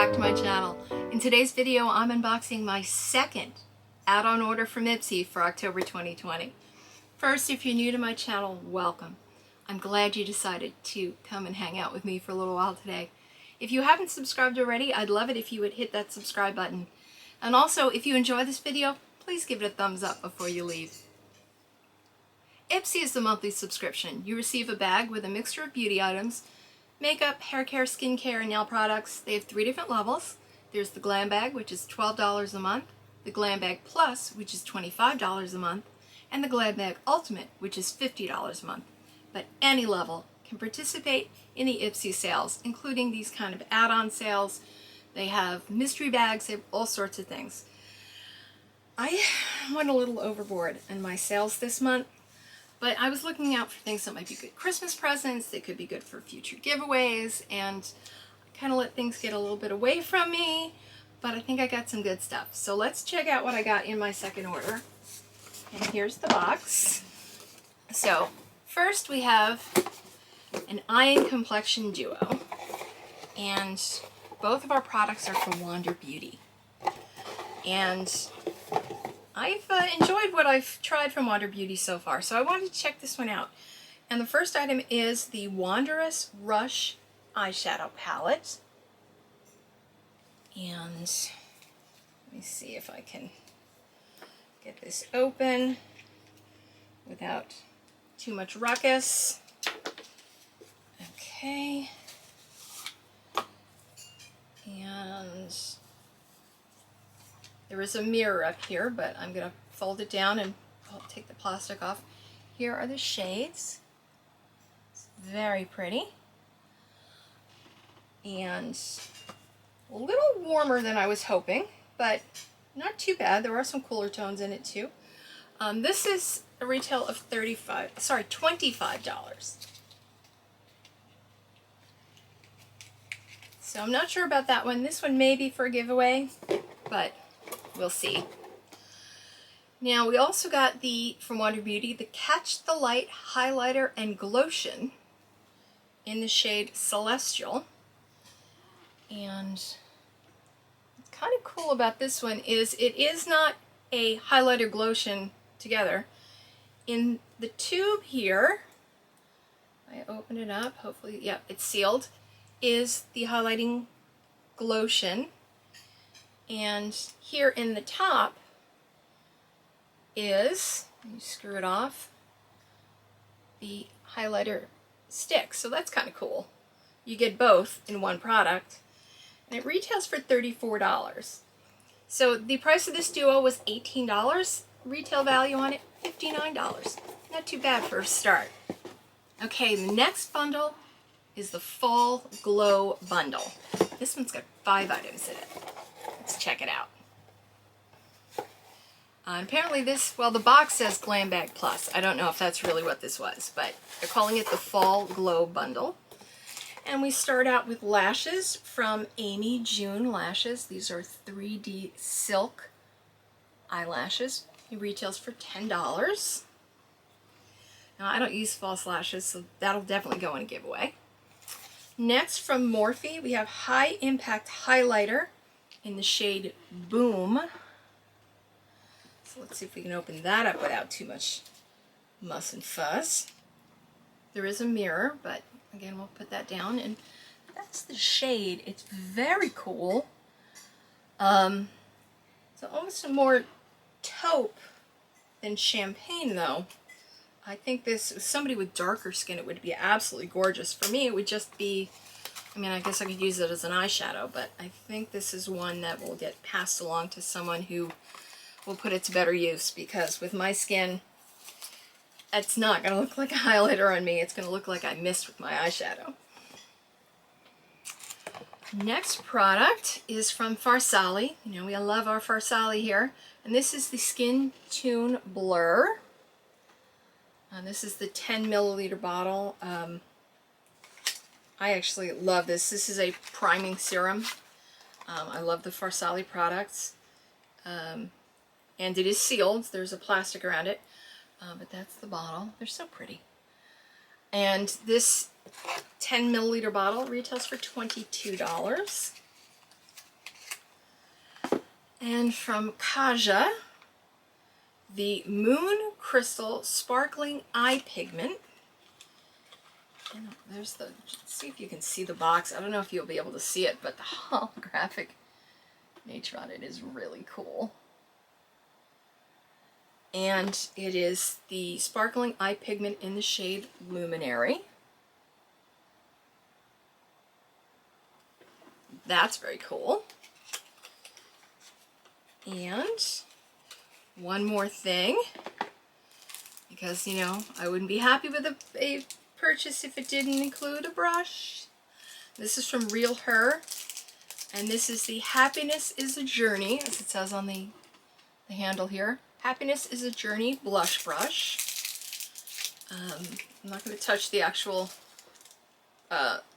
back to my channel. In today's video, I'm unboxing my second add-on order from IPSY for October 2020. First, if you're new to my channel, welcome. I'm glad you decided to come and hang out with me for a little while today. If you haven't subscribed already, I'd love it if you would hit that subscribe button. And also, if you enjoy this video, please give it a thumbs up before you leave. IPSY is the monthly subscription. You receive a bag with a mixture of beauty items, makeup, hair care, skincare, and nail products. They have 3 different levels. There's the Glam Bag, which is $12 a month, the Glam Bag Plus, which is $25 a month, and the Glam Bag Ultimate, which is $50 a month. But any level can participate in the IPSY sales, including these kind of add-on sales. They have mystery bags, they have all sorts of things. I went a little overboard in my sales this month, but I was looking out for things that might be good Christmas presents, they could be good for future giveaways, and I kind of let things get a little bit away from me, but I think I got some good stuff. So let's check out what I got in my second order. And here's the box. So first we have an eye and complexion duo, and both of our products are from Wander Beauty. And I've enjoyed what I've tried from Wander Beauty so far, so I wanted to check this one out. And the first item is the Wandress Rush Eyeshadow Palette. And let me see if I can get this open without too much ruckus. Okay. And there is a mirror up here, but I'm going to fold it down and I'll take the plastic off. Here are the shades. It's very pretty. And a little warmer than I was hoping, but not too bad. There are some cooler tones in it too. This is a retail of $25. So I'm not sure about that one. This one may be for a giveaway, but we'll see. Now we also got from Wander Beauty, the Catch the Light Highlighter and Glotion in the shade Celestial. And what's kind of cool about this one is it is not a highlighter glotion together. In the tube here, I open it up, hopefully, yeah, it's sealed, is the highlighting glotion. And here in the top is, you screw it off, the highlighter stick. So that's kind of cool. You get both in one product. And it retails for $34. So the price of this duo was $18. Retail value on it, $59. Not too bad for a start. Okay, the next bundle is the Fall Glow Bundle. This one's got 5 items in it. Let's check it out. Apparently this, well, the box says Glam Bag Plus. I don't know if that's really what this was, but they're calling it the Fall Glow Bundle. And we start out with lashes from Amy June Lashes. These are 3D silk eyelashes. It retails for $10. Now I don't use false lashes, so that'll definitely go in a giveaway. Next from MORPHE, we have High Impact Highlighter in the shade Boom. So let's see if we can open that up without too much muss and fuss. There is a mirror, but again, we'll put that down, and that's the shade. It's very cool. It's almost a more taupe than champagne, though. I think this, with somebody with darker skin, it would be absolutely gorgeous. For me, it would just be, I mean, I guess I could use it as an eyeshadow, but I think this is one that will get passed along to someone who will put it to better use, because with my skin, it's not going to look like a highlighter on me. It's going to look like I missed with my eyeshadow. Next product is from Farsali. You know, we love our Farsali here. And this is the Skin Tune Blur. This is the 10 milliliter bottle. I actually love this. This is a priming serum. I love the Farsali products. And it is sealed. There's a plastic around it. But that's the bottle. They're so pretty. And this 10 milliliter bottle retails for $22. And from KAJA, the Moon Crystal Sparkling Eye Pigment. And there's the, let's see if you can see the box. I don't know if you'll be able to see it, but the holographic nature on it is really cool. And it is the Sparkling Eye Pigment in the shade Luminary. That's very cool. And one more thing, because, you know, I wouldn't be happy with a purchase if it didn't include a brush. This is from REALHER, and this is the Happiness is a Journey, as it says on the handle here. Happiness is a Journey blush brush. I'm not going to touch the actual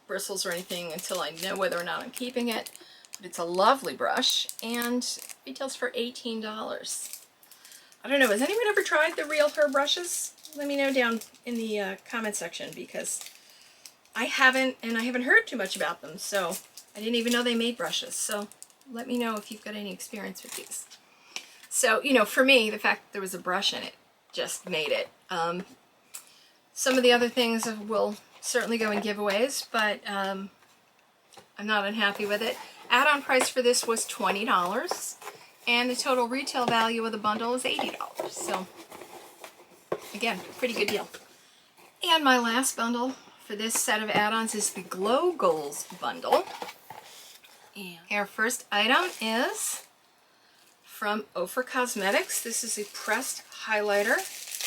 bristles or anything until I know whether or not I'm keeping it. But it's a lovely brush, and retails for $18. I don't know, has anyone ever tried the REALHER brushes? Let me know down in the comment section, because I haven't, and I haven't heard too much about them, so I didn't even know they made brushes. So let me know if you've got any experience with these. So, you know, for me, the fact that there was a brush in it just made it. Some of the other things will certainly go in giveaways, but I'm not unhappy with it. Add-on price for this was $20, and the total retail value of the bundle is $80. So, again, pretty good deal. And my last bundle for this set of add-ons is the Glow Goals bundle. And our first item is from Ofra Cosmetics. This is a pressed highlighter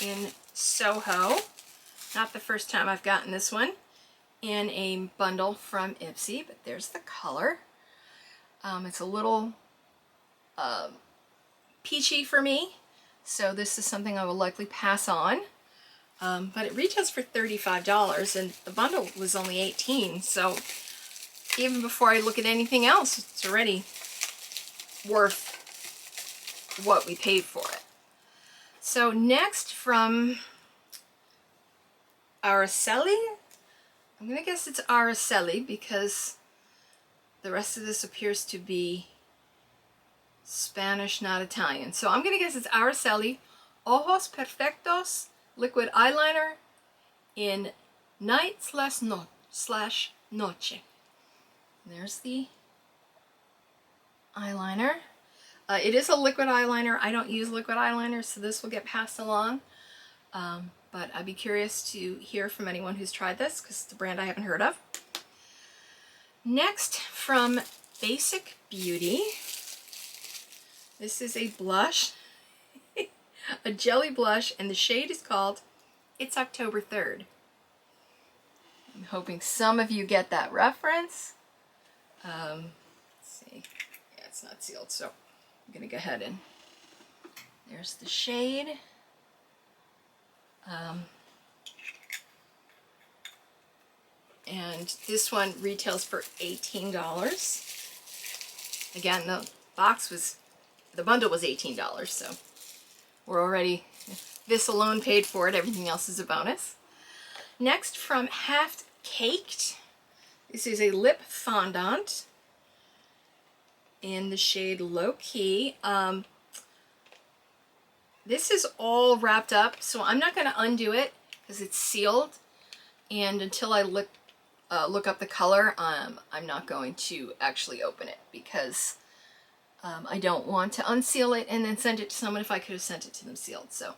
in Soho. Not the first time I've gotten this one in a bundle from IPSY, but there's the color. It's a little peachy for me, so this is something I will likely pass on. But it retails for $35, and the bundle was only $18, so even before I look at anything else, it's already worth what we paid for it. So next, from Araceli, I'm going to guess it's Araceli because the rest of this appears to be Spanish, not Italian. So I'm going to guess it's Araceli Ojos Perfectos Liquid Eyeliner in Night/Noche. There's the eyeliner. It is a liquid eyeliner. I don't use liquid eyeliner, so this will get passed along. But I'd be curious to hear from anyone who's tried this, because it's a brand I haven't heard of. Next, from Basic Beauty, this is a blush, a jelly blush, and the shade is called It's October 3rd. I'm hoping some of you get that reference. Let's see. Yeah, it's not sealed, so I'm going to go ahead and there's the shade. And this one retails for $18. Again, the bundle was $18, so we're already, this alone paid for it, everything else is a bonus. Next, from Half Caked, this is a lip fondant in the shade Low Key. This is all wrapped up, so I'm not going to undo it because it's sealed, and until I look up the color, I'm not going to actually open it, because I don't want to unseal it and then send it to someone if I could have sent it to them sealed. So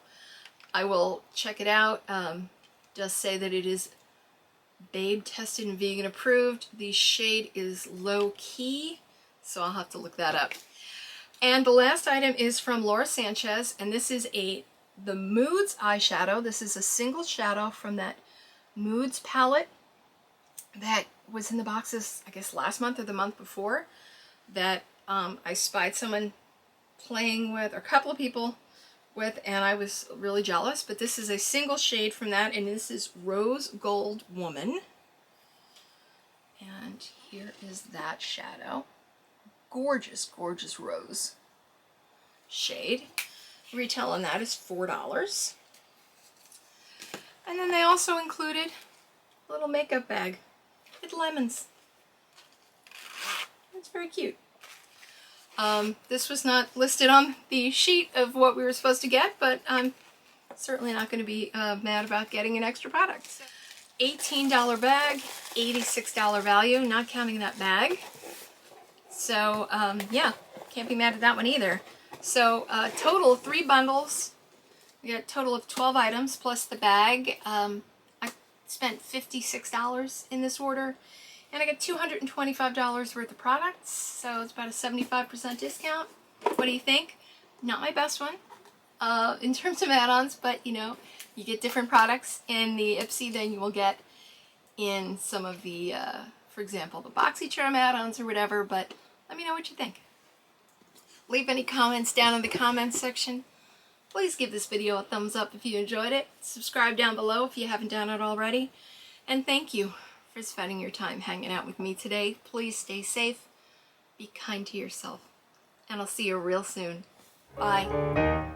I will check it out. Does say that it is babe tested and vegan approved. The shade is Low Key, so I'll have to look that up. And the last item is from Laura Sanchez, and this is the Moods eyeshadow. This is a single shadow from that Moods palette that was in the boxes, I guess, last month or the month before, that I spied someone playing with, or a couple of people with, and I was really jealous. But this is a single shade from that, and this is Rose Gold Woman. And here is that shadow. Gorgeous, gorgeous rose shade. Retail on that is $4. And then they also included a little makeup bag with lemons. It's very cute. This was not listed on the sheet of what we were supposed to get, but I'm certainly not going to be mad about getting an extra product. $18 bag, $86 value, not counting that bag. So yeah, can't be mad at that one either. So total 3 bundles. We got a total of 12 items plus the bag. I spent $56 in this order, and I got $225 worth of products, so it's about a 75% discount. What do you think? Not my best one in terms of add-ons, but you know, you get different products in the IPSY than you will get in some of the, for example, the BoxyCharm add-ons or whatever, but let me know what you think. Leave any comments down in the comments section. Please give this video a thumbs up if you enjoyed it. Subscribe down below if you haven't done it already. And thank you for spending your time hanging out with me today. Please stay safe, be kind to yourself, and I'll see you real soon. Bye.